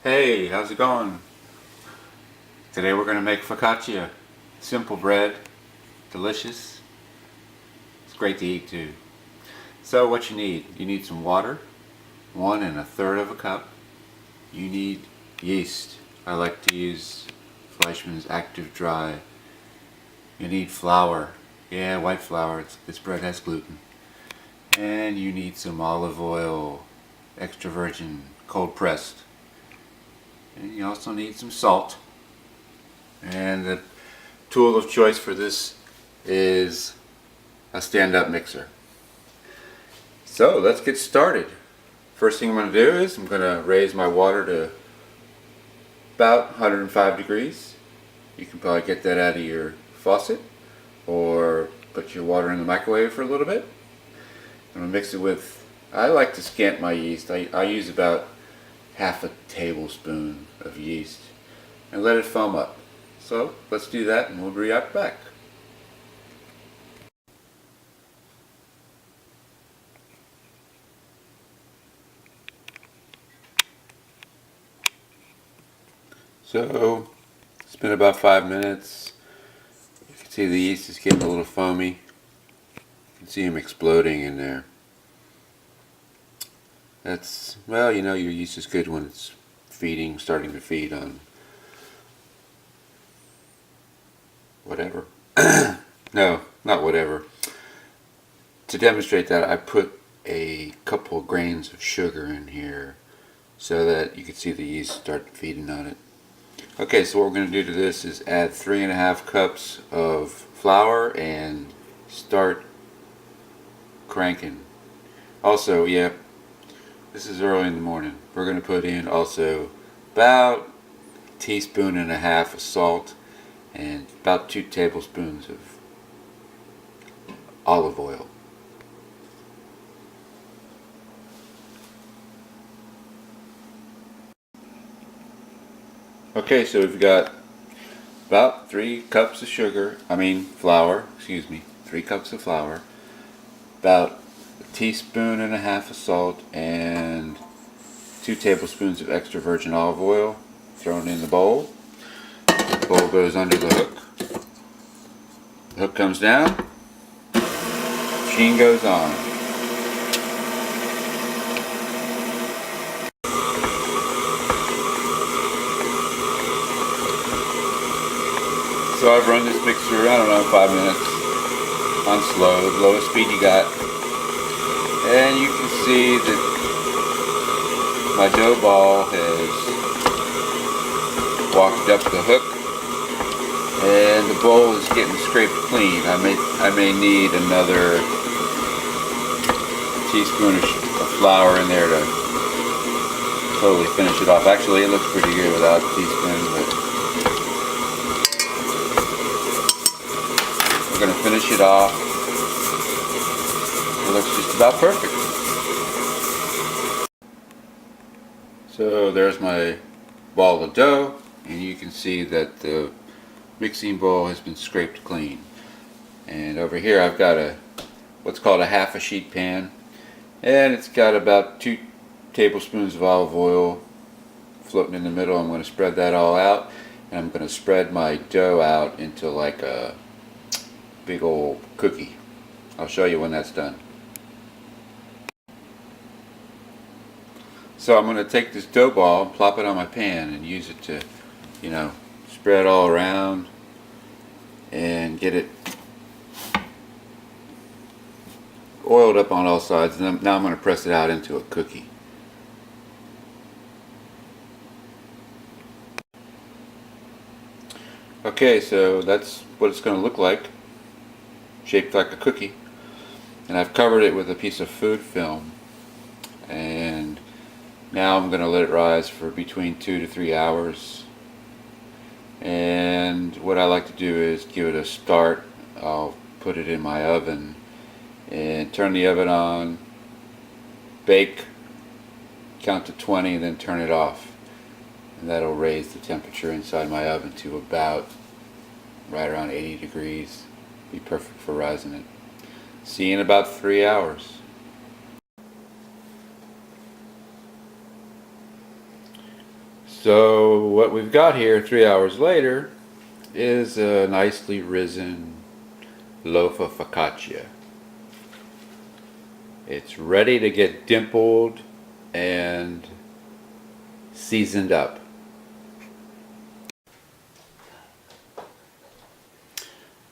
Hey, how's it going? Today we're going to make focaccia. Simple bread, delicious. It's great to eat too. So what you need some water, 1 1/3 cup. You need yeast. I like to use Fleischmann's Active Dry. You need flour. Yeah, white flour. This bread has gluten. And you need some olive oil, extra virgin, cold pressed. And you also need some salt. And the tool of choice for this is a stand-up mixer. So let's get started. First thing I'm going to do is I'm going to raise my water to about 105 degrees. You can probably get that out of your faucet or put your water in the microwave for a little bit. I'm going to mix it with, I like to scant my yeast. I use about half a tablespoon of yeast and let it foam up. So let's do that and we'll be right back. So it's been about 5 minutes. You can see the yeast is getting a little foamy. You can see them exploding in there. That's, well, you know, your yeast is good when it's starting to feed on whatever. No, not whatever. To demonstrate that, I put a couple of grains of sugar in here so that you can see the yeast start feeding on it. Okay, so what we're going to do to this is add 3 1/2 cups of flour and start cranking. Also, yeah, this is early in the morning. We're going to put in also about 1.5 teaspoons of salt and about 2 tablespoons of olive oil. Okay, so we've got about 3 cups of flour, 3 cups of flour, about 1.5 teaspoons of salt, and 2 tablespoons of extra virgin olive oil thrown in the bowl. The bowl goes under the hook. The hook comes down, machine goes on. So I've run this mixer, I don't know, 5 minutes on slow, the lowest speed you got. And you can see that my dough ball has walked up the hook and the bowl is getting scraped clean. I may need another teaspoon of flour in there to totally finish it off. Actually, it looks pretty good without a teaspoon, but we're going to finish it off. It looks just about perfect. So there's my ball of dough, and you can see that the mixing bowl has been scraped clean. And over here I've got what's called a half a sheet pan, and it's got about 2 tablespoons of olive oil floating in the middle. I'm going to spread that all out, and I'm going to spread my dough out into like a big old cookie. I'll show you when that's done. So I'm going to take this dough ball and plop it on my pan and use it to, you know, spread all around and get it oiled up on all sides. And now I'm going to press it out into a cookie. Okay, so that's what it's going to look like, shaped like a cookie. And I've covered it with a piece of food film, and now I'm going to let it rise for between 2 to 3 hours. And what I like to do is give it a start. I'll put it in my oven and turn the oven on, bake, count to 20, and then turn it off. And that'll raise the temperature inside my oven to about right around 80 degrees. Be perfect for rising it. See you in about 3 hours. So what we've got here 3 hours later is a nicely risen loaf of focaccia. It's ready to get dimpled and seasoned up.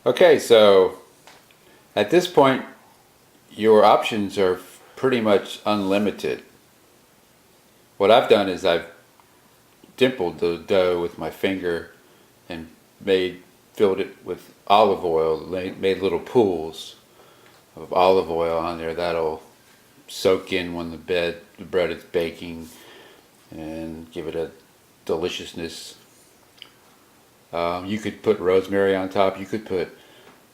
Okay, so at this point your options are pretty much unlimited. What I've done is I've dimpled the dough with my finger and filled it with olive oil, made little pools of olive oil on there. That'll soak in when the bread is baking and give it a deliciousness. You could put rosemary on top. You could put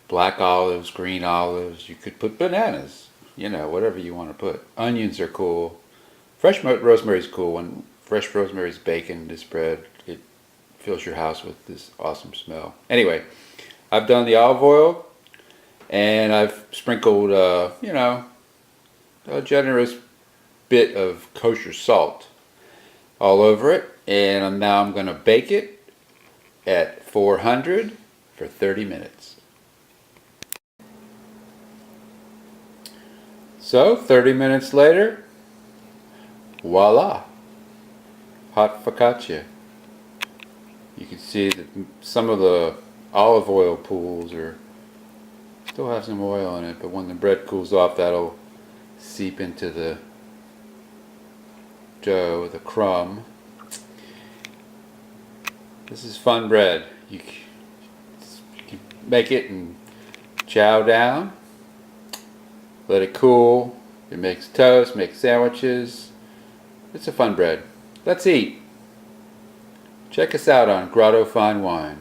black olives, green olives. You could put bananas. You know, whatever you want to put. Onions are cool. Fresh rosemary is cool. When fresh rosemary is baking this bread, it fills your house with this awesome smell. Anyway, I've done the olive oil, and I've sprinkled, you know, a generous bit of kosher salt all over it, and now I'm going to bake it at 400 for 30 minutes. So 30 minutes later, voila, hot focaccia. You can see that some of the olive oil pools still have some oil in it, but when the bread cools off, that'll seep into the dough, the crumb. This is fun bread. You can make it and chow down, let it cool. It makes toast, makes sandwiches. It's a fun bread. Let's eat. Check us out on Grotto Fine Wine.